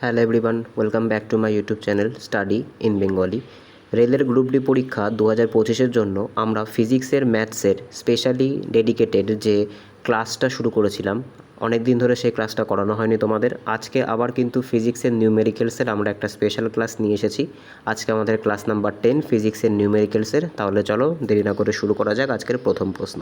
Hello everyone, welcome back to my YouTube channel study in Bengali. রেলের group D পরীক্ষা 2025-এর জন্য আমরা ফিজিক্সের ম্যাথসের স্পেশালি ডেডিকেটেড যে ক্লাসটা শুরু করেছিলাম, অনেক দিন ধরে সেই ক্লাসটা করানো হয়নি তোমাদের। আজকে আবার কিন্তু ফিজিক্সের নিউমেরিক্যালসের আমরা একটা স্পেশাল ক্লাস নিয়ে এসেছি। আজকে আমাদের ক্লাস নাম্বার 10 ফিজিক্সের নিউমেরিক্যালসের। তাহলে চলো দেরি না করে শুরু করা যাক আজকের প্রথম প্রশ্ন।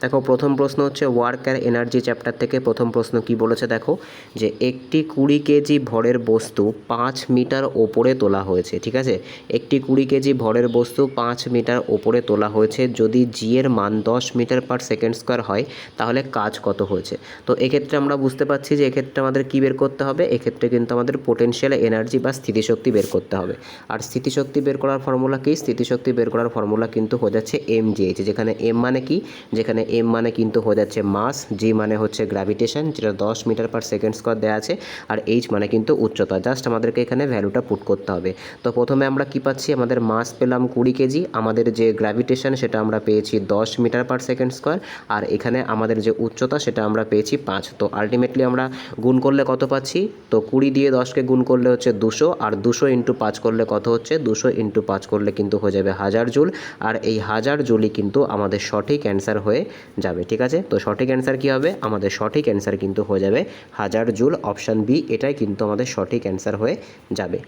দেখো, প্রথম প্রশ্ন হচ্ছে ওয়ার্ক আর এনার্জি চ্যাপ্টার থেকে। প্রথম প্রশ্ন কি বলেছে দেখো, যে একটি 20 কেজি ভরের বস্তু 5 মিটার ওপরে তোলা হয়েছে। ঠিক আছে, একটি 20 কেজি ভরের বস্তু 5 মিটার ওপরে তোলা হয়েছে। যদি জি এর মান 10 মিটার পার সেকেন্ড স্কোয়ার হয় তাহলে কাজ কত হয়েছে। তো এক্ষেত্রে আমরা বুঝতে পারছি যে এক্ষেত্রে আমাদের কী বের করতে হবে, এক্ষেত্রে কিন্তু আমাদের পোটেনশিয়াল এনার্জি বা স্থিতিশক্তি বের করতে হবে। আর স্থিতিশক্তি বের করার ফর্মুলা কি? স্থিতিশক্তি বের করার ফর্মুলা কিন্তু হয়ে যাচ্ছে mgh, যেখানে এম মানে কি, যেখানে এম মানে কিন্তু হয়ে যাচ্ছে মাস, জি মানে হচ্ছে গ্র্যাভিটেশন, যেটা 10 মিটার পার সেকেন্ড স্কোয়ার দেওয়া আছে, আর এইচ মানে কিন্তু উচ্চতা। জাস্ট আমাদেরকে এখানে ভ্যালুটা পুট করতে হবে। তো প্রথমে আমরা কি পাচ্ছি, আমাদের মাস পেলাম 20 কেজি, আমাদের যে গ্র্যাভিটেশন সেটা আমরা পেয়েছি 10 মিটার পার সেকেন্ড স্কোয়ার, আর এখানে আমাদের যে উচ্চতা সেটা আমরা পেয়েছি 5। তো আলটিমেটলি আমরা গুণ করলে কত পাচ্ছি, তো 20 দিয়ে 10কে গুণ করলে হচ্ছে 200, আর 200 ইন্টু 5 করলে কত হচ্ছে, 200 ইন্টু 5 করলে কিন্তু হয়ে যাবে 1000 জুল। আর এই 1000 জুলই কিন্তু আমাদের সঠিক অ্যান্সার হয়ে যাবে। ঠিক আছে, তো সঠিক অ্যান্সার কী হবে, আমাদের সঠিক অ্যান্সার কিন্তু হয়ে যাবে 1000 জুল। অপশান বি এটাই কিন্তু আমাদের সঠিক অ্যান্সার হয়ে যাবে।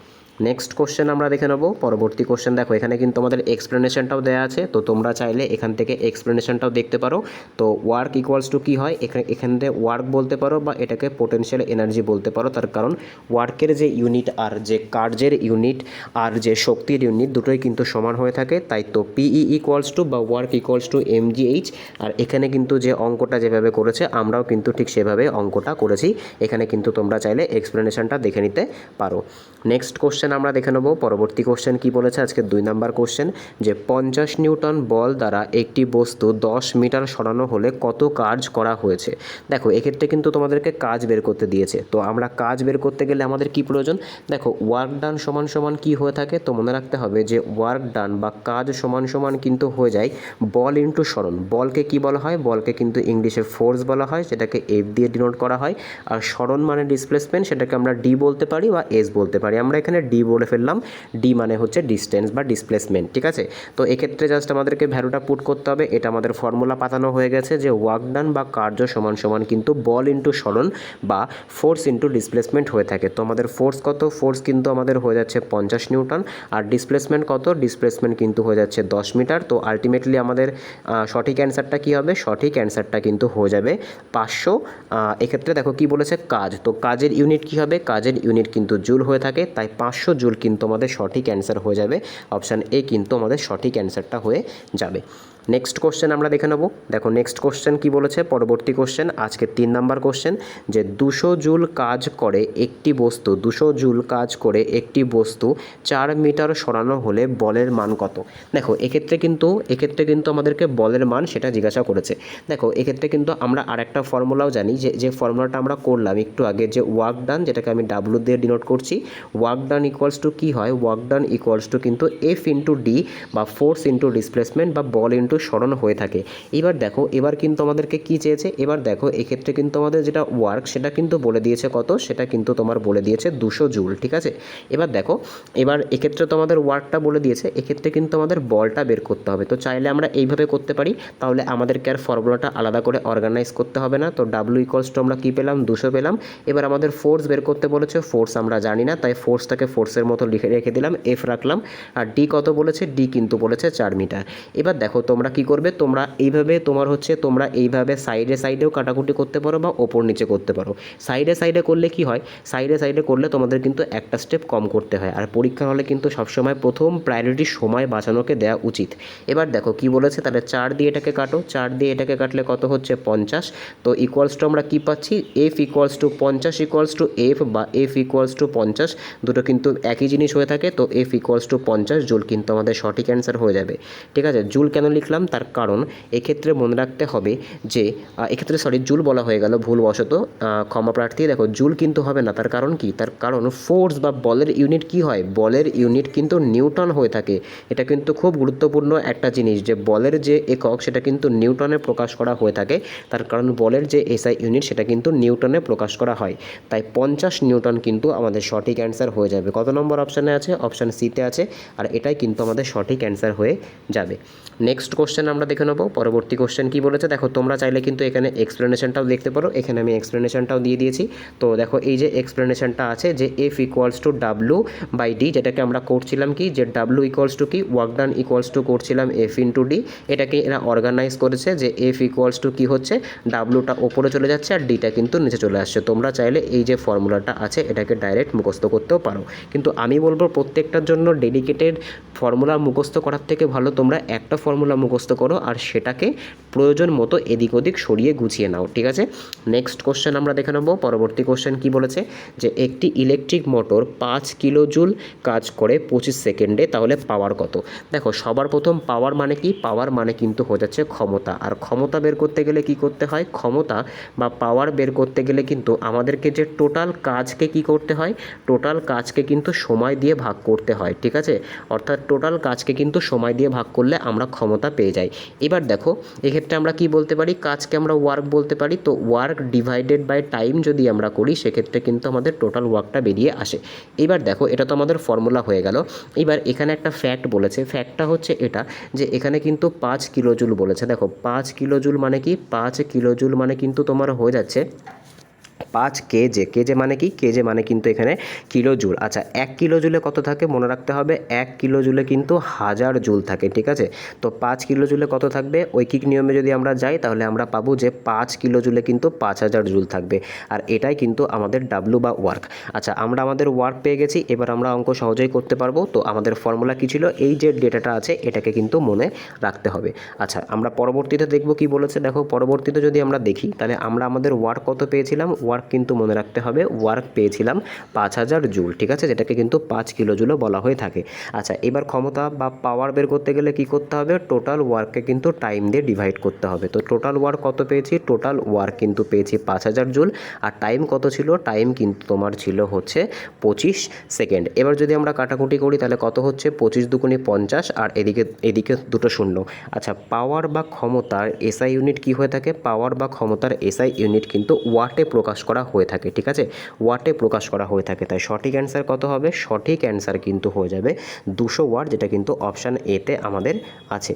নেক্সট কোশ্চেন আমরা দেখে নেব। পরবর্তী কোশ্চেন দেখো, এখানে কিন্তু আমাদের এক্সপ্লেনেশনটাও দেওয়া আছে, তো তোমরা চাইলে এখান থেকে এক্সপ্লেনেশনটাও দেখতে পারো। তো ওয়ার্ক ইকুয়ালস টু কী হয়, এখানে ওয়ার্ক বলতে পারো বা এটাকে পোটেনশিয়াল এনার্জি বলতে পারো। তার কারণ ওয়ার্কের যে ইউনিট আর যে কার্যের ইউনিট আর যে শক্তির ইউনিট দুটোই কিন্তু সমান হয়ে থাকে। তাই তো পিই ইকুয়ালস টু বা ওয়ার্ক ইকুয়ালস টু mgh। আর এখানে কিন্তু যে অঙ্কটা যেভাবে করেছে আমরাও কিন্তু ঠিক সেভাবে অঙ্কটা করেছি। এখানে কিন্তু তোমরা চাইলে এক্সপ্লেনেশনটা দেখে নিতে পারো। নেক্সট কোশ্চেন আমরা দেখে নেব। পরবর্তী কোশ্চেন কি বলেছে, আজকে 2 নাম্বার কোশ্চেন, যে 50 নিউটন বল দ্বারা একটি বস্তু 10 মিটার সরানো হলে কত কাজ করা হয়েছে। দেখো, এক্ষেত্রে কিন্তু তোমাদেরকে কাজ বের করতে দিয়েছে। তো আমরা কাজ বের করতে গেলে আমাদের কি প্রয়োজন, দেখো ওয়ার্ক ডান সমান সমান কি হয়ে থাকে, তো মনে রাখতে হবে যে ওয়ার্ক ডান বা কাজ সমান সমান কিন্তু হয়ে যায় বল ইন্টু সরণ। বলকে কি বলা হয়, বলকে কিন্তু ইংলিশে ফোর্স বলা হয়, সেটাকে এফ দিয়ে ডিনোট করা হয়। আর সরণ মানে ডিসপ্লেসমেন্ট, সেটাকে আমরা ডি বলতে পারি বা এস বলতে পারি। আমরা এখানে ডি বলে ফেললাম, ডি মানে হচ্ছে ডিস্টেন্স বা ডিসপ্লেসমেন্ট। ঠিক আছে, তো এক্ষেত্রে জাস্ট আমাদেরকে ভ্যালুটা পুট করতে হবে। এটা আমাদের ফর্মুলা পাতানো হয়ে গেছে যে ওয়ার্ক ডান বা কার্য সমান সমান কিন্তু বল ইন্টু সরণ বা ফোর্স ইন্টু ডিসপ্লেসমেন্ট হয়ে থাকে। তো আমাদের ফোর্স কত, ফোর্স কিন্তু আমাদের হয়ে যাচ্ছে 50 নিউটন, আর ডিসপ্লেসমেন্ট কত, ডিসপ্লেসমেন্ট কিন্তু হয়ে যাচ্ছে 10 মিটার। তো আলটিমেটলি আমাদের সঠিক অ্যান্সারটা কী হবে, সঠিক অ্যান্সারটা কিন্তু হয়ে যাবে 500। এক্ষেত্রে দেখো কি বলেছে কাজ, তো কাজের ইউনিট কী হবে, কাজের ইউনিট কিন্তু জুল হয়ে থাকে, তাই 500 জুল কিন্তু আমাদের সঠিক অ্যান্সার হয়ে যাবে। অপশান এ কিন্তু আমাদের সঠিক অ্যান্সারটা হয়ে যাবে। নেক্সট কোশ্চেন আমরা দেখে নেব। দেখো নেক্সট কোশ্চেন কি বলেছে, পরবর্তী কোশ্চেন আজকে 3 নাম্বার কোশ্চেন, যে 200 জুল কাজ করে একটি বস্তু, 200 জুল কাজ করে একটি বস্তু 4 মিটার সরানো হলে বলের মান কত। দেখো এক্ষেত্রে কিন্তু আমাদেরকে বলের মান সেটা জিজ্ঞাসা করেছে। দেখো এক্ষেত্রে কিন্তু আমরা আরেকটা ফর্মুলাও জানি, যে ফর্মুলাটা আমরা করলাম একটু আগে, যে ওয়ার্ক ডান, যেটাকে আমি ডাব্লু দিয়ে ডিনোট করছি, ওয়ার্ক ডান ইকুয়ালস টু কী হয়, ওয়ার্ক ডান ইকুয়ালস টু কিন্তু এফ ইন্টু ডি বা ফোর্স ইন্টু ডিসপ্লেসমেন্ট বা বল ইন্টু সরণ হয়ে থাকে। এবার দেখো, এবার কিন্তু আমাদেরকে কি চেয়েছে, এবার দেখো এক্ষেত্রে কিন্তু আমাদের যেটা ওয়ার্ক সেটা কিন্তু বলে দিয়েছে কত, সেটা কিন্তু তোমার বলে দিয়েছে 200 জুল। ঠিক আছে, এবার দেখো, এবার এক্ষেত্রে তো আমাদের ওয়ার্কটা বলে দিয়েছে, এক্ষেত্রে কিন্তু আমাদের বলটা বের করতে হবে। তো চাইলে আমরা এইভাবে করতে পারি, তাহলে আমাদেরকে আর ফর্মুলাটা আলাদা করে অর্গানাইজ করতে হবে না। তো ডাব্লু ইকুয়ালস টু আমরা কী পেলাম, 200 পেলাম। এবার আমাদের ফোর্স বের করতে বলেছে, ফোর্স আমরা জানি না, তাই ফোর্সটাকে ফোর্সের মতো রেখে দিলাম, এফ রাখলাম। আর ডি কত বলেছে, ডি কিন্তু বলেছে 4 মিটার। এবার দেখো তোমরা কি করবে, তোমরা এইভাবে তোমরা এইভাবে সাইডে সাইডেও কাটাকুটি করতে পারো বা ওপর নিচে করতে পারো। সাইডে করলে কি হয়, সাইডে করলে তোমাদের কিন্তু একটা স্টেপ কম করতে হয়। আর পরীক্ষা হলে কিন্তু সবসময় প্রথম প্রায়োরিটি সময় বাঁচানোকে দেওয়া উচিত। এবার দেখো কি বলেছে, তাহলে 4 দিয়ে এটাকে কাটো, 4 দিয়ে এটাকে কাটলে কত হচ্ছে 50। তো ইকুয়ালস টু আমরা কী পাচ্ছি, F equals two 50 equals to F বা এফ ইকুয়ালস টু 50, দুটো কিন্তু একই জিনিস হয়ে থাকে। তো এফ ইকুয়ালস টু 50 জুল কিন্তু আমাদের সঠিক অ্যান্সার হয়ে যাবে। ঠিক আছে, জুল কেন লিখলাম লিখলাম, তার কারণ এক্ষেত্রে মনে রাখতে হবে যে এক্ষেত্রে জুল বলা হয়ে গেল ভুলবশত, ক্ষমা প্রার্থী। দেখো জুল কিন্তু হবে না, তার কারণ কি? তার কারণ ফোর্স বা বলের ইউনিট কি হয়? বলের ইউনিট কিন্তু নিউটন হয়ে থাকে। এটা কিন্তু খুব গুরুত্বপূর্ণ একটা জিনিস যে বলের যে একক সেটা কিন্তু নিউটনে প্রকাশ করা হয়ে থাকে, তার কারণ বলের যে এসআই ইউনিট সেটা কিন্তু নিউটনে প্রকাশ করা হয়। তাই 50 নিউটন কিন্তু আমাদের সঠিক অ্যান্সার হয়ে যাবে। কত নম্বর অপশানে আছে? অপশান সিতে আছে, আর এটাই কিন্তু আমাদের সঠিক অ্যান্সার হয়ে যাবে। নেক্সট কোশ্চেন আমরা দেখে নেব। পরবর্তী কোশ্চেন কি বলেছে দেখো, তোমরা চাইলে কিন্তু এখানে এক্সপ্লেনেশনটাও দেখতে পারো, এখানে আমি এক্সপ্লেনেশনটাও দিয়ে দিয়েছি। তো দেখো এই যে এক্সপ্লেনেশনটা আছে যে F equals to W by D, যেটাকে আমরা করছিলাম কি যে ডাব্লু ইকুয়ালস টু কি ওয়ার্ক ডান ইকুয়ালস টু করছিলাম এফ ইন্টু ডি। এটাকে এরা অর্গানাইজ করেছে যে এফ ইকুয়ালস টু কী হচ্ছে, ডাব্লুটা ওপরে চলে যাচ্ছে আর ডিটা কিন্তু নিচে চলে আসছে। তোমরা চাইলে এই যে ফর্মুলাটা আছে এটাকে ডাইরেক্ট মুখস্থ করতেও পারো, কিন্তু আমি বলবো প্রত্যেকটার জন্য ডেডিকেটেড ফর্মুলা মুখস্থ করার থেকে ভালো তোমরা একটা ফর্মুলা মুখস্থ করো আর সেটাকে প্রয়োজন মতো এদিক ওদিক সরিয়ে গুছিয়ে নাও, ঠিক আছে। নেক্সট কোশ্চেন আমরা দেখে নেব। পরবর্তী কোশ্চেন কি বলেছে যে একটি ইলেকট্রিক মোটর 5 কিলো জুল কাজ করে 25 সেকেন্ডে, তাহলে পাওয়ার কত? দেখো সবার প্রথম পাওয়ার মানে কি? পাওয়ার মানে কিন্তু হয়ে যাচ্ছে ক্ষমতা, আর ক্ষমতা বের করতে গেলে কি করতে হয়? ক্ষমতা বা পাওয়ার বের করতে গেলে কিন্তু আমাদেরকে যে টোটাল কাজকে কি করতে হয়? টোটাল কাজকে কিন্তু সময় দিয়ে ভাগ করতে হয়, ঠিক আছে। অর্থাৎ টোটাল কাজকে কিন্তু সময় দিয়ে ভাগ করলে আমরা ক্ষমতা পেয়ে যাই। এবার দেখো এক্ষেত্রে আমরা কি বলতে পারি? কাজকে আমরা ওয়ার্ক বলতে পারি, তো ওয়ার্ক ডিভাইডেড বাই টাইম যদি আমরা করি সেক্ষেত্রে কিন্তু আমাদের টোটাল ওয়ার্কটা বেরিয়ে আসে। এবার দেখো এটা তো আমাদের ফর্মুলা হয়ে গেল। এবার এখানে একটা ফ্যাক্ট বলেছে, ফ্যাক্টটা হচ্ছে এটা যে এখানে কিন্তু 5 কিলো জুল বলেছে। দেখো 5 কিলো জুল মানে কি? 5 কিলো জুল মানে কিন্তু তোমার হয়ে যাচ্ছে 5 কেজে। কেজে মানে কি? কেজে মানে কিন্তু এখানে কিলো জুল। আচ্ছা 1 কিলো জুলে কত থাকে? মনে রাখতে হবে 1 কিলো জুলে কিন্তু 1000 জুল থাকে, ঠিক আছে। তো 5 কিলো জুলে কত থাকবে? ঐকিক নিয়মে যদি আমরা যাই তাহলে আমরা পাবো যে 5 কিলো জুলে কিন্তু 5000 জুল থাকবে, আর এটাই কিন্তু আমাদের ডাব্লু বা ওয়ার্ক। আচ্ছা আমরা আমাদের ওয়ার্ক পেয়ে গেছি, এবার আমরা অঙ্ক সহজেই করতে পারবো। তো আমাদের ফর্মুলা কী ছিল? এই যে ডেটাটা আছে এটাকে কিন্তু মনে রাখতে হবে। আচ্ছা আমরা পরবর্তীতে দেখব কি বলেছে। দেখো পরবর্তীতে যদি আমরা দেখি তাহলে আমরা আমাদের ওয়ার্ক কত পেয়েছিলাম? ওয়ার্ক কিন্তু মনে রাখতে হবে ওয়ার্ক পেয়েছিলাম 5000 জুল, ঠিক আছে, যেটাকে কিন্তু 5 কিলো জুলও বলা হয়ে থাকে। আচ্ছা এবার ক্ষমতা বা পাওয়ার বের করতে গেলে কি করতে হবে? টোটাল ওয়ার্ককে কিন্তু টাইম দিয়ে ডিভাইড করতে হবে। তো টোটাল ওয়ার্ক কত পেয়েছি? টোটাল ওয়ার্ক কিন্তু পেয়েছি 5000 জুল, আর টাইম কত ছিল? টাইম কিন্তু তোমার ছিল হচ্ছে 25 সেকেন্ড। এবার যদি আমরা কাটাকুটি করি তাহলে কত হচ্ছে? 25 দুগুণে 50, আর এদিকে দুটো শূন্য। আচ্ছা পাওয়ার বা ক্ষমতার এসআই ইউনিট কি হয়ে থাকে? পাওয়ার বা ক্ষমতার এসআই ইউনিট কিন্তু ওয়াটে প্রকাশ করা হয়ে থাকে, ঠিক আছে, ওয়াটে প্রকাশ করা হয়ে থাকে। তাই সঠিক অ্যান্সার কত হবে? সঠিক অ্যান্সার কিন্তু হয়ে যাবে 200 ওয়াট, যেটা কিন্তু অপশান এতে আমাদের আছে।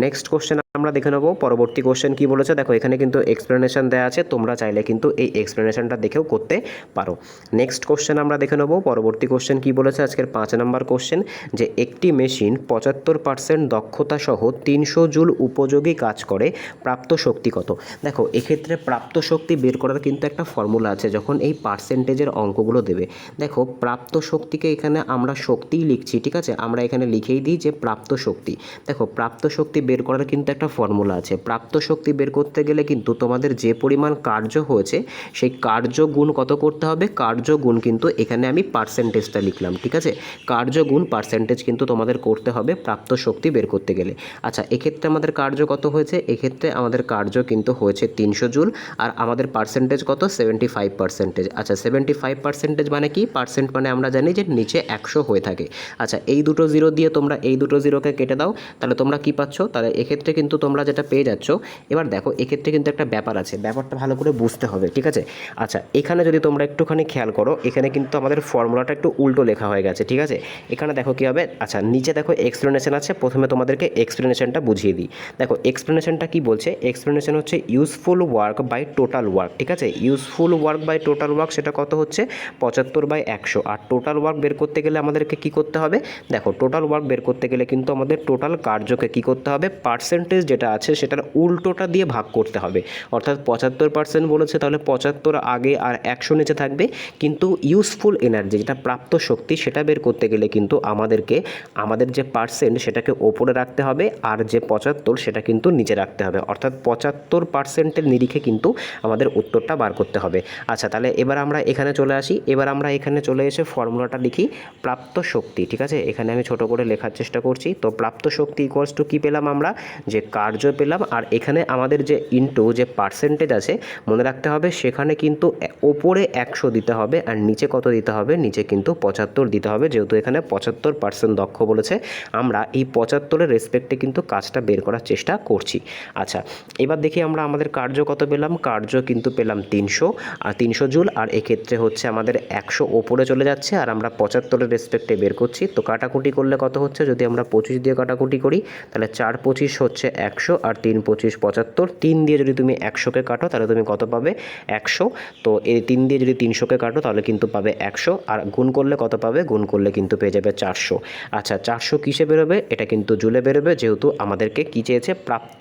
নেক্সট কোশ্চেন আমরা দেখে নেব। পরবর্তী কোশ্চেন কি বলেছে দেখো, এখানে কিন্তু এক্সপ্লেনেশন দেওয়া আছে, তোমরা চাইলে কিন্তু এই এক্সপ্লেনেশনটা দেখেও করতে পারো। নেক্সট কোশ্চেন আমরা দেখে নেব। পরবর্তী কোশ্চেন কি বলেছে আজকের 5 নম্বর কোশ্চেন, যে একটি মেশিন 75% দক্ষতা সহ 300 জুল উপযোগী কাজ করে, প্রাপ্ত শক্তি কত? দেখো এক্ষেত্রে প্রাপ্ত শক্তি বের করার কিন্তু একটা ফর্মুলা আছে যখন এই পার্সেন্টেজের অঙ্কগুলো দেবে। দেখো প্রাপ্ত শক্তিকে এখানে আমরা শক্তিই লিখছি, ঠিক আছে, আমরা এখানে লিখেই দিই যে প্রাপ্ত শক্তি। দেখো প্রাপ্ত শক্তি বের করার কিন্তু একটা ফর্মুলা আছে। প্রাপ্ত শক্তি বের করতে গেলে কিন্তু তোমাদের যে পরিমাণ কার্য হয়েছে সেই কার্য গুণ কত করতে হবে? কার্য গুণ কিন্তু এখানে আমি পার্সেন্টেজটা লিখলাম, ঠিক আছে, কার্য গুণ পার্সেন্টেজ কিন্তু তোমাদের করতে হবে প্রাপ্ত শক্তি বের করতে গেলে। আচ্ছা এক্ষেত্রে আমাদের কার্য কত হয়েছে? এক্ষেত্রে আমাদের কার্য কিন্তু হয়েছে 300 জুল, আর আমাদের পার্সেন্টেজ কত? 75%। আচ্ছা 75% মানে কি? পার্সেন্ট মানে আমরা জানি যে নিচে 100 হয়ে থাকে। আচ্ছা এই দুটো জিরো দিয়ে তোমরা এই দুটো জিরোকে কেটে দাও, তাহলে তোমরা কি পাচ্ছ? তাহলে এক্ষেত্রে কিন্তু তোমরা যেটা পেয়ে যাচ্ছ, এবার দেখো এক্ষেত্রে কিন্তু একটা ব্যাপার আছে, ব্যাপারটা ভালো করে বুঝতে হবে, ঠিক আছে। আচ্ছা এখানে যদি তোমরা একটুখানি খেয়াল করো, এখানে কিন্তু আমাদের ফর্মুলাটা একটু উল্টো লেখা হয়ে গেছে, ঠিক আছে। এখানে দেখো কী হবে, আচ্ছা নিচে দেখো এক্সপ্লেনেশন আছে, প্রথমে তোমাদেরকে এক্সপ্লেনেশনটা বুঝিয়ে দিই। দেখো এক্সপ্লেনেশনটা কি বলছে? এক্সপ্লেনেশন হচ্ছে useful work by total work, ঠিক আছে, useful work by total work সেটা কত হচ্ছে? 75/100। আর টোটাল ওয়ার্ক বের করতে গেলে আমাদেরকে কী করতে হবে? দেখো টোটাল ওয়ার্ক বের করতে গেলে কিন্তু আমাদের টোটাল কার্যকে কী করতে হবে? পার্সেন্টেজ পার্সেন্টেজ যেটা আছে সেটার উল্টোটা দিয়ে ভাগ করতে হবে। অর্থাৎ 75% বলেছে, তাহলে 75 আগে আর 100 নিচে থাকবে। কিন্তু ইউজফুল এনার্জি যেটা প্রাপ্ত শক্তি সেটা বের করতে গেলে কিন্তু আমাদেরকে আমাদের যে পার্সেন্ট সেটাকে ওপরে রাখতে হবে, আর যে 75 সেটা কিন্তু নিচে রাখতে হবে। অর্থাৎ 75%-এর নিরিখে কিন্তু আমাদের উত্তরটা বার করতে হবে। আচ্ছা, তাহলে এবার আমরা এখানে চলে আসি। এবার আমরা এখানে চলে এসে ফর্মুলাটা লিখি, প্রাপ্ত শক্তি। ঠিক আছে, এখানে আমি ছোট করে লেখার চেষ্টা করছি। তো প্রাপ্ত শক্তি ইকুয়ালস টু কী পেলাম আমরা, যে কার্য পেলাম, আর এখানে আমাদের যে ইনটু যে পার্সেন্টেজ আছে মনে রাখতে হবে সেখানে কিন্তু ওপরে 100 দিতে হবে, আর নিচে কত দিতে হবে, নিচে কিন্তু 75 দিতে হবে। যেহেতু এখানে 75% দক্ষ বলেছে, আমরা এই 75-এর রেসপেক্টে কিন্তু কাজটা বের করার চেষ্টা করছি। আচ্ছা, এবার দেখি আমরা আমাদের কার্য কত পেলাম। কার্য কিন্তু পেলাম 300 জুল, আর এক্ষেত্রে হচ্ছে আমাদের 100 ওপরে চলে যাচ্ছে, আর আমরা 75-এর রেসপেক্টে বের করছি। তো কাটাকুটি করলে কত হচ্ছে, যদি আমরা 25 দিয়ে কাটাকুটি করি তাহলে 4 25 হচ্ছে 100, আর 3 25 75। 3 দিয়ে যদি তুমি 100-কে কাটো তাহলে তুমি কত পাবে, 100। তো এই 3 দিয়ে যদি 300-কে কাটো তাহলে কিন্তু পাবে 100, আর গুণ করলে কত পাবে, গুণ করলে কিন্তু পেয়ে যাবে 400। আচ্ছা, 400 কিসে বেরোবে, এটা কিন্তু জুলে বেরোবে, যেহেতু আমাদেরকে কী চেয়েছে, প্রাপ্ত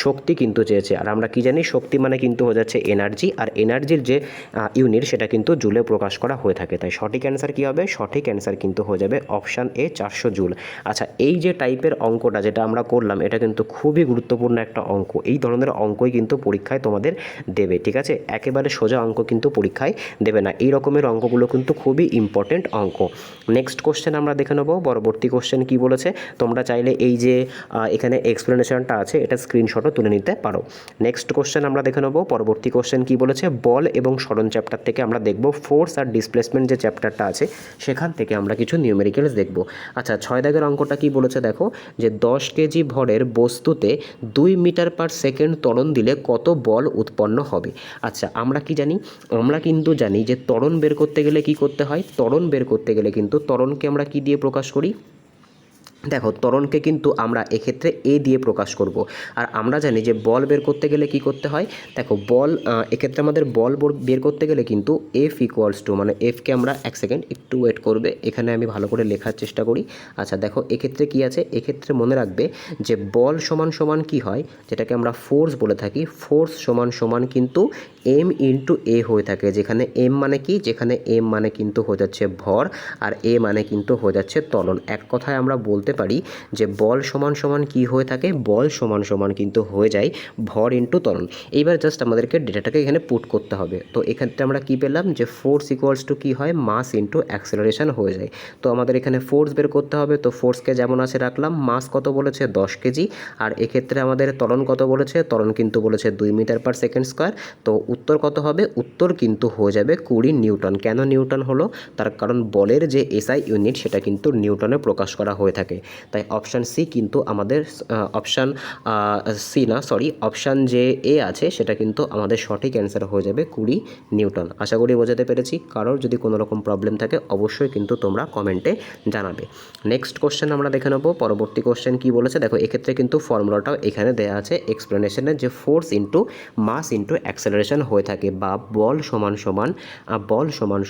শক্তি কিন্তু চেয়েছে। আর আমরা কি জানি, শক্তি মানে কিন্তু হয়ে যাচ্ছে এনার্জি, আর এনার্জির যে ইউনিট সেটা কিন্তু জুলে প্রকাশ করা হয়ে থাকে। তাই সঠিক অ্যান্সার কী হবে, সঠিক অ্যান্সার কিন্তু হয়ে যাবে অপশান এ, 400 জুল। আচ্ছা, এই যে টাইপের অঙ্কটা যেটা আমরা করলাম এটা কিন্তু খুবই গুরুত্বপূর্ণ একটা অঙ্ক। এই ধরনের অঙ্কই কিন্তু পরীক্ষায় তোমাদের দেবে। ঠিক আছে, একেবারে সোজা অঙ্ক কিন্তু পরীক্ষায় দেবে না। এই রকমের অঙ্কগুলো কিন্তু খুবই ইম্পর্টেন্ট অঙ্ক। নেক্সট কোশ্চেন আমরা দেখে নেব। পরবর্তী কোশ্চেন কি বলেছে, তোমরা চাইলে এই যে এখানে এক্সপ্লেনেশনটা আছে এটা স্ক্রিনশটও তুলে নিতে পারো। নেক্সট কোশ্চেন আমরা দেখে নেব। পরবর্তী কোশ্চেন কি বলেছে, বল এবং সরণ চ্যাপ্টার থেকে আমরা দেখব ফোর্স আর ডিসপ্লেসমেন্ট যে চ্যাপ্টারটা আছে সেখান থেকে আমরা কিছু নিউমেরিক্যালস দেখব। আচ্ছা, 6 দাগের অঙ্কটা কি বলেছে দেখো, যে 10 কেজি ভরের বস্তুতে 2 মিটার পার সেকেন্ড ত্বরণ দিলে কত বল উৎপন্ন হবে। আচ্ছা, আমরা কি জানি, আমরা কিন্তু জানি যে ত্বরণ বের করতে গেলে কি করতে হয়, ত্বরণ বের করতে গেলে কিন্তু ত্বরণকে আমরা কি দিয়ে প্রকাশ করি, দেখো ত্বরণকে কিন্তু আমরা এক্ষেত্রে এ দিয়ে প্রকাশ করব। আর আমরা জানি যে বল বের করতে গেলে কি করতে হয়, দেখো বল এক্ষেত্রে আমাদের বল বের করতে গেলে কিন্তু এফ ইকুয়ালস টু, মানে এফকে আমরা এক সেকেন্ড একটু ওয়েট করবে, এখানে আমি ভালো করে লেখার চেষ্টা করি। আচ্ছা দেখো, এক্ষেত্রে কি আছে, এক্ষেত্রে মনে রাখবে যে বল সমান সমান কি হয়, যেটাকে আমরা ফোর্স বলে থাকি, ফোর্স সমান সমান কিন্তু এম ইন্টু এ হয়ে থাকে। যেখানে এম মানে কি, যেখানে এম মানে কিন্তু হয়ে যাচ্ছে ভর, আর এ মানে কিন্তু হয়ে যাচ্ছে ত্বরণ। এক কথায় আমরা বলতে পারি যে বল সমান সমান কি হয়ে থাকে, বল সমান সমান কিন্তু হয়ে যায় ভর ইন্টু ত্বরণ। এইবার জাস্ট আমাদেরকে ডেটাটাকে এখানে পুট করতে হবে। তো এক্ষেত্রে আমরা কি পেলাম, যে ফোর্স ইকুয়ালস টু কী হয়, মাস ইন্টু অ্যাক্সেলারেশন হয়ে যায়। তো আমাদের এখানে ফোর্স বের করতে হবে, তো ফোর্সকে যেমন আছে রাখলাম, মাস কত বলেছে 10 কেজি, আর এক্ষেত্রে আমাদের ত্বরণ কত বলেছে, ত্বরণ কিন্তু বলেছে 2 মিটার পার সেকেন্ড স্কোয়ার। তো উত্তর কত হবে, উত্তর কিন্তু হয়ে যাবে 20 নিউটন। কেন নিউটন হলো, তার কারণ বলের যে এসআই ইউনিট সেটা কিন্তু নিউটনে প্রকাশ করা হয়ে থাকে। তাই অপশান সি কিন্তু আমাদের অপশান সি না, সরি, অপশান যে এ আছে সেটা কিন্তু আমাদের সঠিক অ্যান্সার হয়ে যাবে 20 নিউটন। আশা করি বোঝাতে পেরেছি। কারোর যদি কোনো রকম প্রবলেম থাকে অবশ্যই কিন্তু তোমরা কমেন্টে জানাবে। নেক্সট কোশ্চেন আমরা দেখে নেব। পরবর্তী কোশ্চেন কি বলেছে দেখো, এক্ষেত্রে কিন্তু ফর্মুলাটাও এখানে দেওয়া আছে এক্সপ্লেনেশনে, যে force into mass into acceleration হয়ে থাকে, বা বল সমান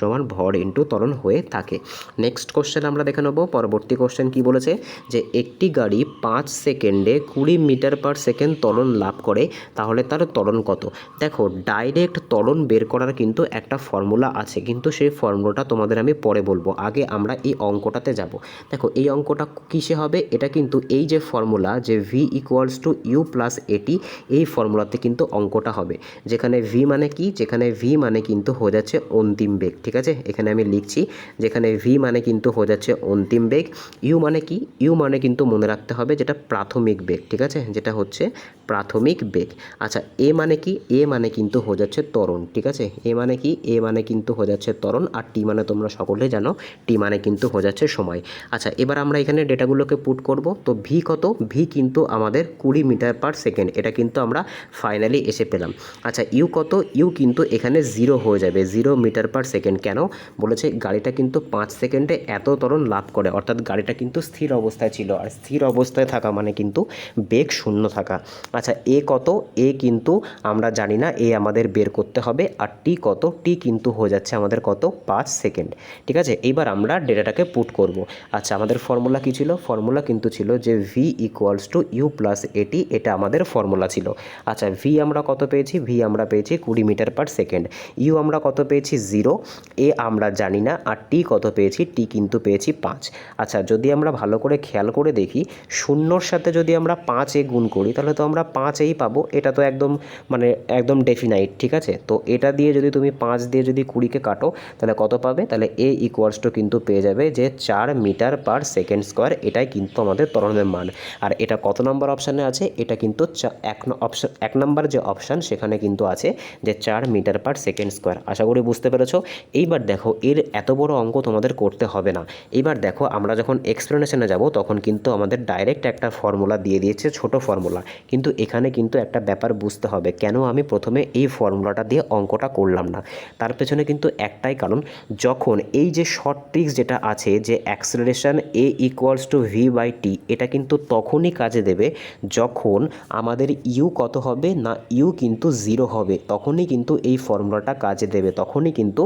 সমান ভর ইন্টু ত্বরণ হয়ে থাকে। নেক্সট কোশ্চেন আমরা দেখে নেব। পরবর্তী কোশ্চেন কি বলেছে, যে একটি গাড়ি 5 সেকেন্ডে 20 মিটার পার সেকেন্ড ত্বরণ লাভ করে, তাহলে তার ত্বরণ কত। দেখো, ডাইরেক্ট ত্বরণ বের করার কিন্তু একটা ফর্মুলা আছে, কিন্তু সেই ফর্মুলাটা তোমাদের আমি পরে বলবো। আগে আমরা এই অঙ্কটাতে যাব। দেখো, এই অঙ্কটা কিসে হবে, এটা কিন্তু এই যে ফর্মুলা, যে V equals to U plus AT, এই ফর্মুলাতে কিন্তু অঙ্কটা হবে। যেখানে ভি মানে কি, যেখানে ভি মানে কিন্তু হয়ে যাচ্ছে অন্তিম বেগ। ঠিক আছে, এখানে আমি লিখছি, যেখানে ভি মানে কিন্তু হয়ে যাচ্ছে অন্তিম বেগ। ইউ মানে কি, ইউ মানে কিন্তু মনে রাখতে হবে যেটা প্রাথমিক বেগ। ঠিক আছে, যেটা হচ্ছে প্রাথমিক বেগ। আচ্ছা, এ মানে কি, এ মানে কিন্তু হয়ে যাচ্ছে ত্বরণ। ঠিক আছে, এ মানে কি, এ মানে কিন্তু হয়ে যাচ্ছে ত্বরণ। আর টি মানে তোমরা সকলে জানো, টি মানে কিন্তু হয়ে যাচ্ছে সময়। আচ্ছা, এবার আমরা এখানে ডেটাগুলোকে পুট করব। তো ভি কত, ভি কিন্তু আমাদের 20 মিটার পার সেকেন্ড, এটা কিন্তু আমরা ফাইনালি এসে পেলাম। আচ্ছা, ইউ কত, ইউ কিন্তু এখানে 0 হয়ে যাবে, 0 মিটার পার সেকেন্ড। কেন বলেছে, গাড়িটা কিন্তু 5 সেকেন্ডে এত ত্বরণ লাভ করে, অর্থাৎ গাড়িটা কিন্তু স্থির অবস্থায় ছিল, আর স্থির অবস্থায় থাকা মানে কিন্তু বেগ শূন্য থাকা। আচ্ছা, এ কত? এ কিন্তু আমরা জানি না, এ আমাদের বের করতে হবে। আর টি কত? টি কিন্তু হয়ে যাচ্ছে আমাদের কত? 5 সেকেন্ড। ঠিক আছে, এইবার আমরা ডেটাটাকে পুট করব। আচ্ছা, আমাদের ফর্মুলা কী ছিল? ফর্মুলা কিন্তু ছিল যে V equals to U plus AT, এটা আমাদের ফর্মুলা ছিল। আচ্ছা, ভি আমরা কত পেয়েছি? ভি আমরা পেয়েছি 20 মিটার পার সেকেন্ড। ইউ আমরা কত পেয়েছি? 0। এ আমরা জানি না। আর টি কত পেয়েছি? টি কিন্তু পেয়েছি 5। আচ্ছা, যদি আমরা ভালো করে খেয়াল করে দেখি, শূন্যর সাথে যদি আমরা 5 গুণ করি তাহলে তো আমরা 5 পাবো। এটা তো একদম মানে একদম ডেফিনাইট। ঠিক আছে, তো এটা দিয়ে যদি তুমি 5 দিয়ে যদি 20কে কাটো তাহলে কত পাবে? তাহলে এ ইকুয়ালস টু কিন্তু পেয়ে যাবে যে 4 মিটার পার সেকেন্ড স্কোয়ার। এটাই কিন্তু আমাদের ত্বরণের মান। আর এটা কত নম্বর অপশানে আছে? এটা কিন্তু এক নম্বর যে অপশান সেখানে কিন্তু আছে যে 4 মিটার পার সেকেন্ড স্কোয়ার। আশা করি বুঝতে পেরেছো। এইবার দেখো, এর এত বড় অঙ্ক তোমাদের করতে হবে না। এইবার দেখো, আমরা যখন এক্সপ্লেনেশনে যাব তখন কিন্তু আমাদের ডাইরেক্ট একটা ফর্মুলা দিয়ে দিয়েছে, ছোট ফর্মুলা। কিন্তু এখানে কিন্তু একটা ব্যাপার বুঝতে হবে, কেন আমি প্রথমে এই ফর্মুলাটা দিয়ে অঙ্কটা করলাম না। তার পেছনে কিন্তু একটাই কারণ, যখন এই যে শর্ট ট্রিক্স যেটা আছে যে acceleration a equals to V by t, এটা কিন্তু তখনই কাজে দেবে যখন আমাদের ইউ কত হবে না, ইউ কিন্তু 0 হবে, তখনই কিন্তু এই ফর্মুলাটা কাজে দেবে। তখনই কিন্তু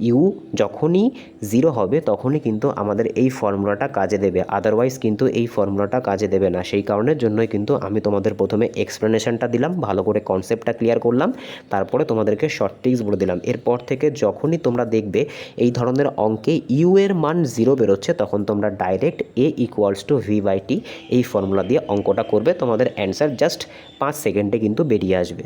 ইউ যখনই 0 হবে তখনই কিন্তু আমাদের এই ফর্মুলাটা কাজে দেবে, আদারওয়াইজ কিন্তু এই ফর্মুলাটা কাজে দেবে না। সেই কারণের জন্যই কিন্তু আমি তোমাদের প্রথমে এক্সপ্লেনেশনটা দিলাম, ভালো করে কনসেপ্টটা ক্লিয়ার করলাম, তারপরে তোমাদেরকে শর্ট ট্রিক্স বলে দিলাম। এরপর থেকে যখনই তোমরা দেখবে এই ধরনের অঙ্কে ইউ এর মান 0 বেরোচ্ছে, তখন তোমরা direct a equals to V by t এই ফর্মুলা দিয়ে অঙ্কটা করবে। তোমাদের অ্যান্সার জাস্ট 5 সেকেন্ডে কিন্তু বেরিয়ে আসবে।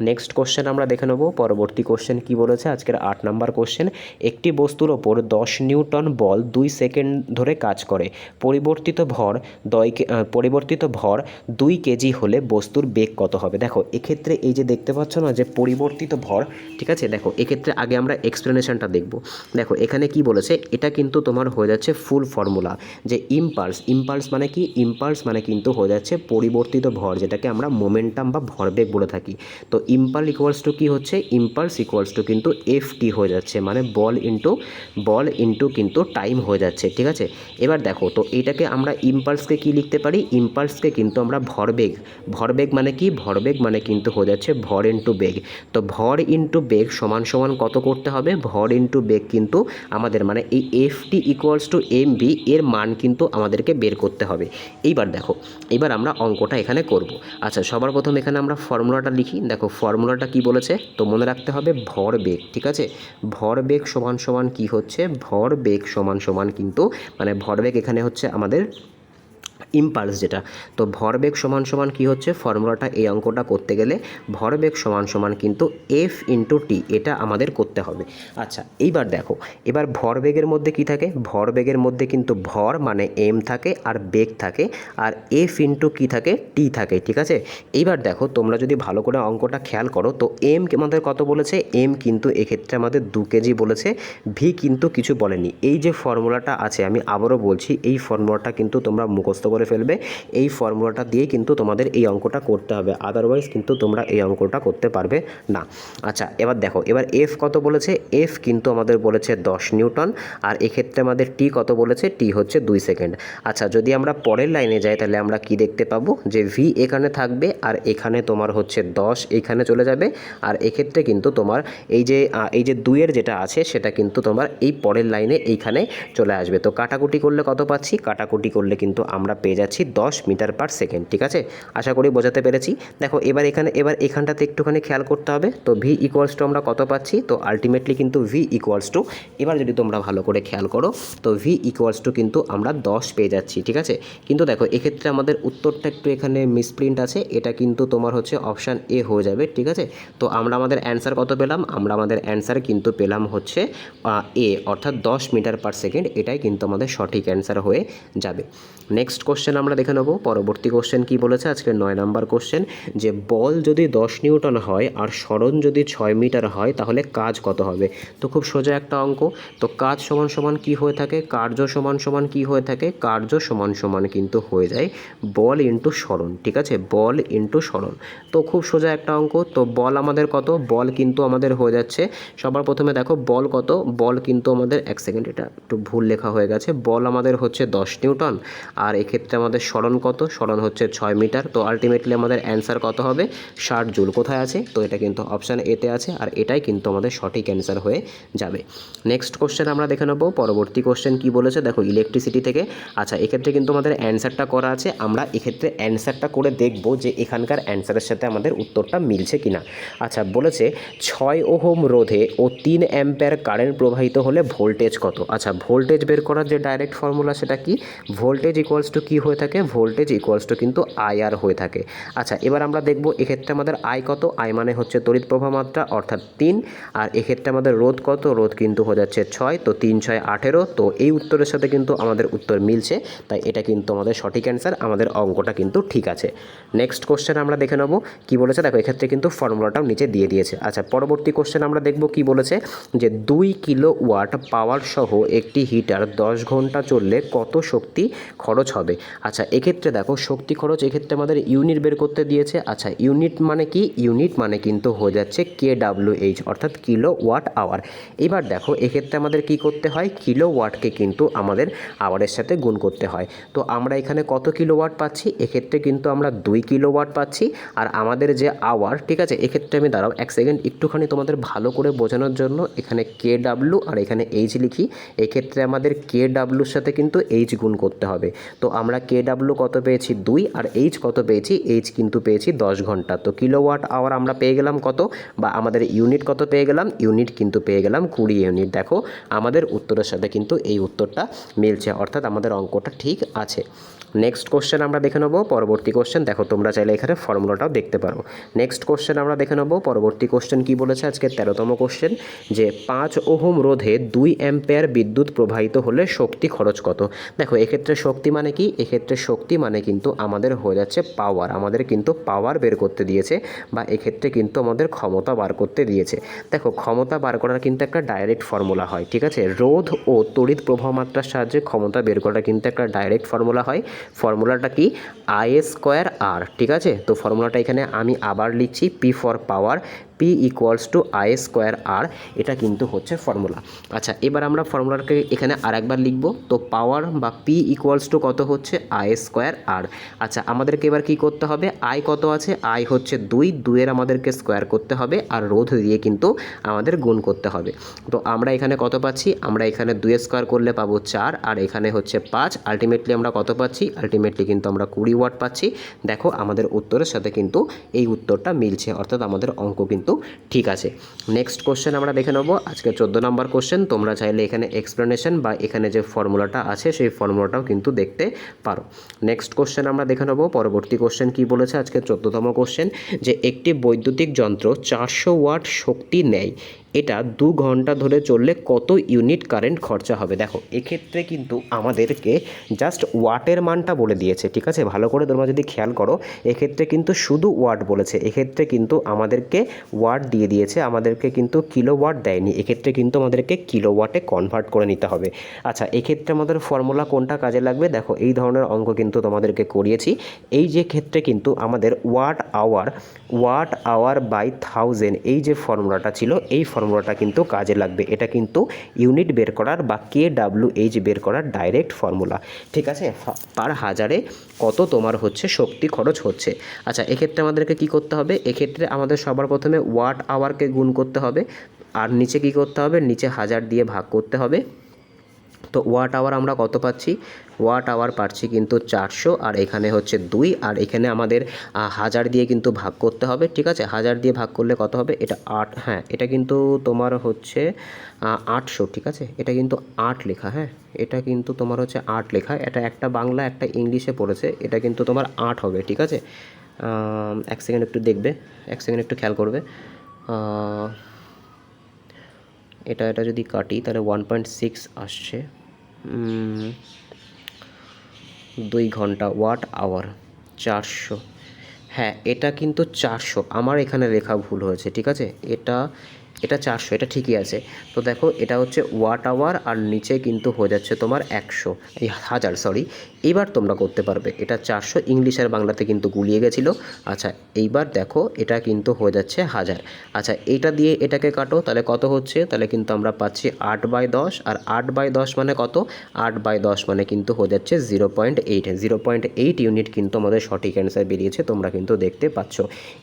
নেক্সট কোশ্চেন আমরা দেখে নেব। পরবর্তী কোশ্চেন কি বলেছে? আজকের 8 নাম্বার কোশ্চেন। একটি বস্তুর ওপর 10 নিউটন বল 2 সেকেন্ড ধরে কাজ করে। পরিবর্তিত ভর 2 কেজি হলে বস্তুর বেগ কত হবে? দেখো, এক্ষেত্রে এই যে দেখতে পাচ্ছ না যে পরিবর্তিত ভর, ঠিক আছে, দেখো এক্ষেত্রে আগে আমরা এক্সপ্লেনেশনটা দেখব। দেখো এখানে কি বলেছে, এটা কিন্তু তোমার হয়ে যাচ্ছে ফুল ফর্মুলা যে ইম্পালস মানে কি? ইম্পালস মানে কিন্তু হয়ে যাচ্ছে পরিবর্তিত ভর, যেটাকে আমরা মোমেন্টাম বা ভরবেগ বলে থাকি। তো ইম্পাল ইকুয়ালস টু কী হচ্ছে? ইম্পালস ইকুয়ালস টু কিন্তু এফ টি হয়ে যাচ্ছে, মানে বল ইন্টু কিন্তু টাইম হয়ে যাচ্ছে। ঠিক আছে, এবার দেখো, তো এটাকে আমরা ইম্পালসকে কি লিখতে পারি? ইম্পালসকে কিন্তু আমরা ভরবেগ মানে কি? ভরবেগ মানে কিন্তু হয়ে যাচ্ছে ভর ইন্টু বেগ। তো ভর ইন্টু বেগ সমান সমান কত করতে হবে? ভর ইন্টু বেগ কিন্তু আমাদের মানে এই F T equals to M V এর মান কিন্তু আমাদেরকে বের করতে হবে। এইবার দেখো, এবার আমরা অঙ্কটা এখানে করব। আচ্ছা, সবার প্রথম এখানে আমরা ফর্মুলাটা লিখি। দেখো ফর্মুলাটা কি বলেছে, তো মনে রাখতে হবে ভরবেগ। ঠিক আছে, ভরবেগ সমান সমান কি হচ্ছে? ভরবেগ সমান সমান কিন্তু মানে ভরবেগ এখানে হচ্ছে আমাদের ইম্পালস যেটা। তো ভরবেগ সমান সমান কী হচ্ছে? ফর্মুলাটা এই অঙ্কটা করতে গেলে ভরবেগ সমান সমান কিন্তু এফ ইন্টু টি, এটা আমাদের করতে হবে। আচ্ছা, এইবার দেখো, এবার ভরবেগের মধ্যে কি থাকে? ভরবেগের মধ্যে কিন্তু ভর মানে এম থাকে আর বেগ থাকে, আর এফ ইন্টু কী থাকে? টি থাকে। ঠিক আছে, এইবার দেখো, তোমরা যদি ভালো করে অঙ্কটা খেয়াল করো, তো এম আমাদের কত বলেছে? এম কিন্তু এক্ষেত্রে আমাদের 2 কেজি বলেছে। ভি কিন্তু কিছু বলেনি। এই যে ফর্মুলাটা আছে, আমি আবারও বলছি, এই ফর্মুলাটা কিন্তু তোমরা মুখস্থ করে ফেলবে। এই ফর্মুলাটা দিয়ে কিন্তু তোমাদের এই অঙ্কটা করতে হবে, আদারওয়াইজ কিন্তু তোমরা এই অঙ্কটা করতে পারবে না। আচ্ছা, এবার দেখো, এবার এফ কত বলেছে? এফ কিন্তু আমাদের বলেছে 10 নিউটন, আর এক্ষেত্রে আমাদের টি কত বলেছে? টি হচ্ছে 2 সেকেন্ড। আচ্ছা, যদি আমরা পরের লাইনে যাই তাহলে আমরা কি দেখতে পাবো? যে ভি এখানে থাকবে, আর এখানে তোমার হচ্ছে 10 এখানে চলে যাবে, আর এক্ষেত্রে কিন্তু তোমার এই যে 2 এর যেটা আছে সেটা কিন্তু তোমার এই পরের লাইনে এইখানে চলে আসবে। তো কাটাকুটি করলে কত পাচ্ছি? কাটাকুটি করলে কিন্তু আমরা পেয়ে যাচ্ছি 10 মিটার পার সেকেন্ড। ঠিক আছে, আশা করি বোঝাতে পেরেছি। দেখো এবার এখানটাতে একটুখানি খেয়াল করতে হবে। তো ভি ইকুয়ালস টু আমরা কত পাচ্ছি? তো আলটিমেটলি কিন্তু ভি ইকুয়ালস টু, এবার যদি তোমরা ভালো করে খেয়াল করো, তো ভি ইকুয়ালস টু কিন্তু আমরা 10 পেয়ে যাচ্ছি। ঠিক আছে, কিন্তু দেখো এক্ষেত্রে আমাদের উত্তরটা একটু এখানে মিসপ্রিন্ট আছে, এটা কিন্তু তোমার হচ্ছে অপশান এ হয়ে যাবে। ঠিক আছে, তো আমরা আমাদের অ্যান্সার কত পেলাম? আমরা আমাদের অ্যান্সার কিন্তু পেলাম হচ্ছে এ, অর্থাৎ 10 মিটার পার সেকেন্ড। এটাই কিন্তু আমাদের সঠিক অ্যান্সার হয়ে যাবে। নেক্সট কোশ্চেন কোশ্চেন আমরা দেখে নেব। পরবর্তী কোশ্চেন কি বলেছে আজকে 9 নাম্বার কোশ্চেন, যে বল যদি 10 নিউটন হয় আর সরণ যদি 6 মিটার হয় তাহলে কাজ কত হবে। তো খুব সোজা একটা অঙ্ক। তো কাজ সমান সমান কি হয়ে থাকে, কার্য সমান সমান কি হয়ে থাকে, কার্য সমান সমান কিন্তু হয়ে যায় বল ইন্টু সরণ। ঠিক আছে, বল ইন্টু সরণ। তো খুব সোজা একটা অঙ্ক। তো বল আমাদের কত, বল কিন্তু আমাদের হয়ে যাচ্ছে, সবার প্রথমে দেখো বল কত, বল কিন্তু আমাদের, এক সেকেন্ড এটা একটু ভুল লেখা হয়ে গেছে, বল আমাদের হচ্ছে 10 নিউটন, আর এক্ষেত্রে আমাদের সরণ কত, সরণ হচ্ছে 6 মিটার। তো আলটিমেটলি আমাদের অ্যান্সার কত হবে, 60 জুল। কোথায় আছে, তো এটা কিন্তু অপশান এতে আছে, আর এটাই কিন্তু আমাদের সঠিক অ্যান্সার হয়ে যাবে। নেক্সট কোশ্চেন আমরা দেখে নেব। পরবর্তী কোশ্চেন কি বলেছে দেখো, ইলেকট্রিসিটি থেকে। আচ্ছা, এক্ষেত্রে কিন্তু আমাদের অ্যান্সারটা করা আছে, আমরা এক্ষেত্রে অ্যান্সারটা করে দেখব যে এখানকার অ্যান্সারের সাথে আমাদের উত্তরটা মিলছে কিনা। আচ্ছা, বলেছে 6 ওহম রোধে ও 3 অ্যাম্পিয়ার কারেন্ট প্রবাহিত হলে ভোল্টেজ কত। আচ্ছা, ভোল্টেজ বের করার যে ডাইরেক্ট ফর্মুলা সেটা কি, ভোল্টেজ ইকুয়ালস টু কী হয়ে থাকে, ভোল্টেজ ইকুয়ালস টু কিন্তু আইআর হয়ে থাকে। আচ্ছা, এবার আমরা দেখব এক্ষেত্রে আমাদের আই কত, আই মানে হচ্ছে তড়িৎ প্রবাহ মাত্রা অর্থাৎ 3, আর এক্ষেত্রে আমাদের রোধ কত, রোধ কিন্তু হয়ে যাচ্ছে 6, তো 3 6 18। তো এই উত্তরের সাথে কিন্তু আমাদের উত্তর মিলছে, তাই এটা কিন্তু আমাদের সঠিক অ্যান্সার, আমাদের অঙ্কটা কিন্তু ঠিক আছে। নেক্সট কোশ্চেন আমরা দেখে নেব কি বলেছে দেখো, এক্ষেত্রে কিন্তু ফর্মুলাটাও নিচে দিয়ে দিয়েছে। আচ্ছা, পরবর্তী কোশ্চেন আমরা দেখব কি বলেছে, যে 2 কিলোওয়াট পাওয়ার সহ একটি হিটার 10 ঘন্টা চললে কত শক্তি খরচ হবে। আচ্ছা, এক্ষেত্রে দেখো শক্তি খরচ, এক্ষেত্রে আমাদের ইউনিট বের করতে দিয়েছে। আচ্ছা, ইউনিট মানে কি, ইউনিট মানে কিন্তু হয়ে যাচ্ছে KWH অর্থাৎ কিলো ওয়াট আওয়ার। এবার দেখো এক্ষেত্রে আমাদের কি করতে হয়, কিলোওয়াটকে কিন্তু আমাদের আওয়ারের সাথে গুণ করতে হয়। তো আমরা এখানে কত কিলোওয়াট পাচ্ছি, এক্ষেত্রে কিন্তু আমরা 2 কিলোওয়াট পাচ্ছি, আর আমাদের যে আওয়ার, ঠিক আছে, এক্ষেত্রে আমি দাঁড়াও এক সেকেন্ড একটুখানি তোমাদের ভালো করে বোঝানোর জন্য এখানে KW আর এখানে H লিখি। এক্ষেত্রে আমাদের KWর সাথে কিন্তু H গুণ করতে হবে। তো আমরা KW কত পেয়েছি 2, আর H কত পেয়েছি, H কিন্তু পেয়েছি 10 ঘন্টা। তো কিলোওয়াট আওয়ার আমরা পেয়ে গেলাম কত, বা আমাদের ইউনিট কত পেয়ে গেলাম, ইউনিট কিন্তু পেয়ে গেলাম 20 ইউনিট। দেখো আমাদের উত্তরের সাথে কিন্তু এই উত্তরটা মিলছে, অর্থাৎ আমাদের অঙ্কটা ঠিক আছে। নেক্সট কোশ্চেন আমরা দেখে নেব। পরবর্তী কোশ্চেন দেখো, তোমরা চাইলে এখানে ফর্মুলাটাও দেখতে পারো। নেক্সট কোশ্চেন আমরা দেখে নেব। পরবর্তী কোশ্চেন কি বলেছে আজকে 13তম কোশ্চেন, যে 5 ওহম রোধে 2 অ্যাম্পিয়ার বিদ্যুৎ প্রবাহিত হলে শক্তি খরচ কত। দেখো এক্ষেত্রে শক্তি মানে কি, এক্ষেত্রে শক্তি মানে কিন্তু আমাদের হয়ে যাচ্ছে পাওয়ার, আমাদের কিন্তু পাওয়ার বের করতে দিয়েছে, বা এক্ষেত্রে কিন্তু আমাদের ক্ষমতা বার করতে দিয়েছে। দেখো ক্ষমতা বার করার কিন্তু একটা ডাইরেক্ট ফর্মুলা হয়, ঠিক আছে, রোধ ও তড়িৎ প্রবাহ মাত্রার সাহায্যে ক্ষমতা বের করার কিন্তু একটা ডাইরেক্ট ফর্মুলা হয়। ফর্মুলাটা কি, I² R, ঠিক আছে। তো ফর্মুলাটা এখানে আমি আবার লিখছি, P for power, P equals to I² R, এটা কিন্তু হচ্ছে ফর্মুলা। আচ্ছা, এবার আমরা ফর্মুলাটাকে এখানে আরেকবার লিখব। তো পাওয়ার বা P ইকুয়ালস টু কত হচ্ছে I² R। আচ্ছা, আমাদেরকে এবার কি করতে হবে, I কত আছে, I হচ্ছে 2, 2 আমাদেরকে স্কোয়ার করতে হবে, আর রোধ দিয়ে কিন্তু আমাদের গুণ করতে হবে। তো আমরা এখানে কত পাচ্ছি, আমরা এখানে 2 স্কোয়ার করলে পাবো 4, আর এখানে হচ্ছে 5, আলটিমেটলি আমরা কত পাচ্ছি, আলটিমেটলি কিন্তু আমরা 20 ওয়াট পাচ্ছি। দেখো আমাদের উত্তরের সাথে কিন্তু এই উত্তরটা মিলছে, অর্থাৎ আমাদের অঙ্ক কিন্তু ঠিক আছে। নেক্সট কোশ্চেন আমরা দেখে নেব আজকে 14 নম্বর কোশ্চেন। তোমরা চাইলে এখানে এক্সপ্লেনেশন বা এখানে যে ফর্মুলাটা আছে সেই ফর্মুলাটাও কিন্তু দেখতে পারো। নেক্সট কোশ্চেন আমরা দেখে নেব। পরবর্তী কোশ্চেন কি বলেছে আজকে 14তম কোশ্চেন, যে একটি বৈদ্যুতিক যন্ত্র 400 ওয়াট শক্তি নেয়, এটা 2 ঘন্টা ধরে চললে কত ইউনিট কারেন্ট খরচা হবে। দেখো এক্ষেত্রে কিন্তু আমাদেরকে জাস্ট ওয়াটের মানটা বলে দিয়েছে, ঠিক আছে, ভালো করে তোমরা যদি খেয়াল করো, এক্ষেত্রে কিন্তু শুধু ওয়াট বলেছে, এক্ষেত্রে কিন্তু আমাদেরকে ওয়াট দিয়ে দিয়েছে, আমাদেরকে কিন্তু কিলোওয়াট দেয়নি, এক্ষেত্রে কিন্তু আমাদেরকে কিলোওয়াটে কনভার্ট করে নিতে হবে। আচ্ছা, এক্ষেত্রে আমাদের ফর্মুলা কোনটা কাজে লাগবে, দেখো এই ধরনের অঙ্ক কিন্তু তোমাদেরকে করিয়েছি। এই যে ক্ষেত্রে কিন্তু আমাদের ওয়াট আওয়ার বাই 1000, এই যে ফর্মুলাটা ছিল, এই ফর্মুলাটা কিন্তু কাজে লাগবে। এটা কিন্তু ইউনিট বের করার বা KWH বের করার ডাইরেক্ট ফর্মুলা, ঠিক আছে, পার হাজারে কত তোমার হচ্ছে শক্তি খরচ হচ্ছে। আচ্ছা, এক্ষেত্রে আমাদেরকে কি করতে হবে, এক্ষেত্রে আমাদের সবার প্রথমে ওয়াট আওয়ারকে গুণ করতে হবে, আর নিচে কি করতে হবে, নিচে 1000 দিয়ে ভাগ করতে হবে। তো ওয়াট আওয়ার আমরা কত পাচ্ছি, ওয়াট আওয়ার পাচ্ছি কিন্তু 400, আর এখানে হচ্ছে 2, আর এখানে আমাদের 1000 দিয়ে কিন্তু ভাগ করতে হবে, ঠিক আছে, 1000 দিয়ে ভাগ করলে কত হবে, এটা 8, হ্যাঁ এটা কিন্তু তোমার হচ্ছে 800, ঠিক আছে, এটা কিন্তু 8 লেখা, হ্যাঁ এটা কিন্তু তোমার হচ্ছে 8 লেখা, এটা একটা বাংলা একটা ইংলিশে পড়েছে, এটা কিন্তু তোমার 8 হবে, ঠিক আছে। এক সেকেন্ড একটু দেখবে, এক সেকেন্ড একটু খেয়াল করবে, এটা যদি কাটি তাহলে 1.6 আসছে। 2 ঘন্টা, ওয়াট আওয়ার 400। হ্যাঁ, এটা কিন্তু 400, আমার এখানে লেখা ভুল হয়েছে, ঠিক আছে। এটা এটা 400, এটা ঠিকই আছে। তো দেখো এটা হচ্ছে ওয়াট আওয়ার আর নিচে কিন্তু হয়ে যাচ্ছে তোমার 100, এই 1000 সরি। এইবার তোমরা করতে পারবে, এটা 400 ইংলিশ আর বাংলাতে কিন্তু গুলিয়ে গেছিলো। আচ্ছা এইবার দেখো এটা কিন্তু হয়ে যাচ্ছে 1000। আচ্ছা এইটা দিয়ে এটাকে কাটো, তাহলে কত হচ্ছে, তাহলে কিন্তু আমরা পাচ্ছি 8/10, আর 8/10 মানে কত, 8/10 মানে কিন্তু হয়ে যাচ্ছে 0.8। 0.8 ইউনিট কিন্তু আমাদের সঠিক অ্যান্সার বেরিয়েছে, তোমরা কিন্তু দেখতে পাচ্ছ।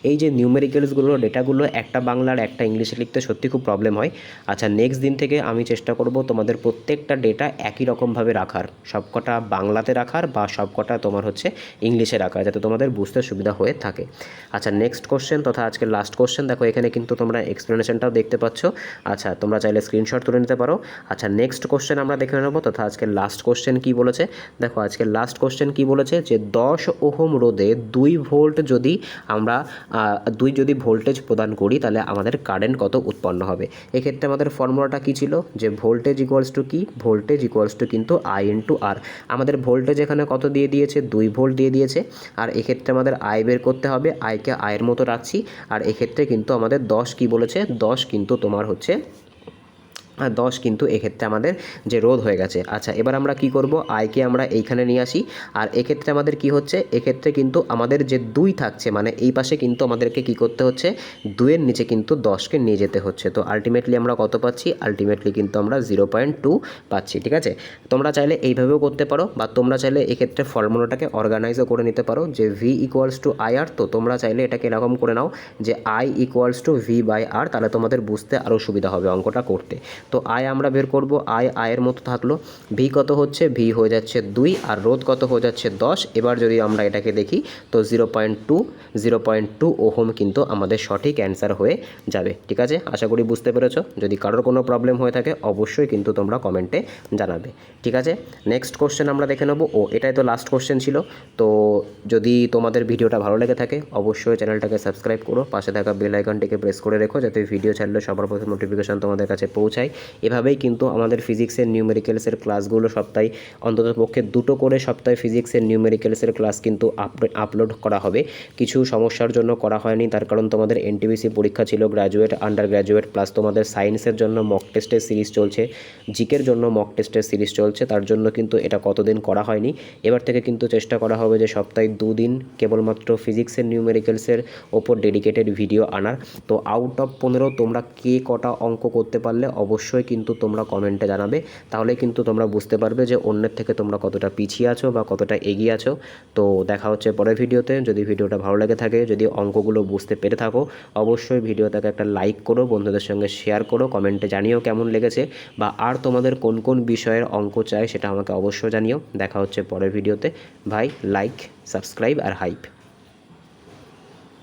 এই যে নিউমেরিক্যালসগুলো, ডেটাগুলো একটা বাংলার একটা ইংলিশে লিখতে সত্যি খুব প্রবলেম হয়। আচ্ছা নেক্সট দিন থেকে আমি চেষ্টা করব তোমাদের প্রত্যেকটা ডেটা একই রকমভাবে রাখার, সবকটা বাংলাতে রাখার বা সবকটা তোমার হচ্ছে ইংলিশে রাখার, যাতে তোমাদের বুঝতে সুবিধা হয়ে থাকে। আচ্ছা নেক্সট কোশ্চেন তথা আজকের লাস্ট কোশ্চেন, দেখো এখানে কিন্তু তোমরা এক্সপ্লেনেশনটাও দেখতে পাচ্ছ। আচ্ছা তোমরা চাইলে স্ক্রিনশট তুলে নিতে পারো। আচ্ছা নেক্সট কোশ্চেন আমরা দেখে নেব, তথা আজকের লাস্ট কোশ্চেন কী বলেছে। দেখো আজকের লাস্ট কোশ্চেন কী বলেছে, যে 10 ওহম রোধে 2 ভোল্ট যদি আমরা 2 যদি ভোল্টেজ প্রদান করি তাহলে আমাদের কারেন্ট কত উৎপন্ন হবে। এক্ষেত্রে আমাদের ফর্মুলাটা কী ছিল, যে ভোল্টেজ ইকুয়ালস টু কি, ভোল্টেজ ইকুয়ালস টু কিন্তু আই ইন্টু আর। আমাদের ভোল্টেজ এখানে কত দিয়ে দিয়েছে, 2 ভোল্ট দিয়ে দিয়েছে। আর এক্ষেত্রে আমাদের আই বের করতে হবে, আইকে আয়ের মতো রাখছি। আর এক্ষেত্রে কিন্তু আমাদের 10 কি বলেছে, 10 কিন্তু তোমার হচ্ছে 10 কিন্তু এক্ষেত্রে আমাদের যে রোধ হয়ে গেছে। আচ্ছা এবার আমরা কি করব, আইকে আমরা এইখানে নিয়ে আসি। আর এক্ষেত্রে আমাদের কি হচ্ছে, এক্ষেত্রে কিন্তু আমাদের যে 2 থাকছে, মানে এই পাশে কিন্তু আমাদেরকে কি করতে হচ্ছে, 2 এর নিচে কিন্তু 10কে নিয়ে যেতে হচ্ছে। তো আলটিমেটলি আমরা কত পাচ্ছি, আলটিমেটলি কিন্তু আমরা 0.2 পাচ্ছি, ঠিক আছে। তোমরা চাইলে এইভাবেও করতে পারো, বা তোমরা চাইলে এক্ষেত্রে ফর্মুলাটাকে অর্গানাইজও করে নিতে পারো, যে V equals to I R. তো তোমরা চাইলে এটাকে এরকম করে নাও, যে I equals to V by R, তাহলে তোমাদের বুঝতে আরও সুবিধা হবে অঙ্কটা করতে। তো আয় আমরা বের করব, আয়ের মতো থাকলো। ভি কত হচ্ছে, ভি হয়ে যাচ্ছে 2, আর রোধ কত হয়ে যাচ্ছে 10। এবার যদি আমরা এটাকে দেখি তো 0.2 ওহম কিন্তু আমাদের সঠিক অ্যান্সার হয়ে যাবে, ঠিক আছে। আশা করি বুঝতে পেরেছো। যদি কারোর কোনো প্রবলেম হয়ে থাকে অবশ্যই কিন্তু তোমরা কমেন্টে জানাবে, ঠিক আছে। নেক্সট কোশ্চেন আমরা দেখে নেব। এটাই তো লাস্ট কোশ্চেন ছিল। তো যদি তোমাদের ভিডিওটা ভালো লেগে থাকে অবশ্যই চ্যানেলটাকে সাবস্ক্রাইব করো, পাশে থাকা বেল আইকনটিকে প্রেস করে রেখো, যাতে ভিডিও ছাড়লে সবার প্রথম নোটিফিকেশন তোমাদের কাছে পৌঁছায়। এভাবেই কিন্তু আমাদের ফিজিক্সের নিউমেরিক্যালসের ক্লাসগুলো সপ্তাহে অন্ততপক্ষে 2টো করে সপ্তাহে ফিজিক্সের নিউমেরিক্যালসের ক্লাস কিন্তু আপলোড করা হবে। কিছু সমস্যার জন্য করা হয়নি, তার কারণ তোমাদের এনটিপিসি পরীক্ষা ছিল, গ্র্যাজুয়েট, আন্ডার গ্র্যাজুয়েট, প্লাস তোমাদের সায়েন্সের জন্য মক টেস্টের সিরিজ চলছে, জিকের জন্য মক টেস্টের সিরিজ চলছে, তার জন্য কিন্তু এটা কতদিন করা হয়নি। এবার থেকে কিন্তু চেষ্টা করা হবে যে সপ্তাহে 2 দিন কেবলমাত্র ফিজিক্সের নিউমেরিক্যালসের ওপর ডেডিকেটেড ভিডিও আনার। তো আউট অফ 15 তোমরা কে কটা অঙ্ক করতে পারলে অবশ্যই কিন্তু তোমরা কমেন্টে জানাবে, তাহলে কিন্তু তোমরা বুঝতে পারবে যে অন্যের থেকে তোমরা কতটা পিছিয়ে আছো বা কতটা এগিয়ে আছো। তো দেখা হচ্ছে পরের ভিডিওতে। যদি ভিডিওটা ভালো লেগে থাকে, যদি অঙ্কগুলো বুঝতে পেরে থাকো অবশ্যই ভিডিওটাকে একটা লাইক করো, বন্ধুদের সঙ্গে শেয়ার করো, কমেন্টে জানিও কেমন লেগেছে, বা আর তোমাদের কোন কোন বিষয়ের অঙ্ক চাই সেটা আমাকে অবশ্যই জানিও। দেখা হচ্ছে পরের ভিডিওতে। ভাই লাইক, সাবস্ক্রাইব আর হাইপ।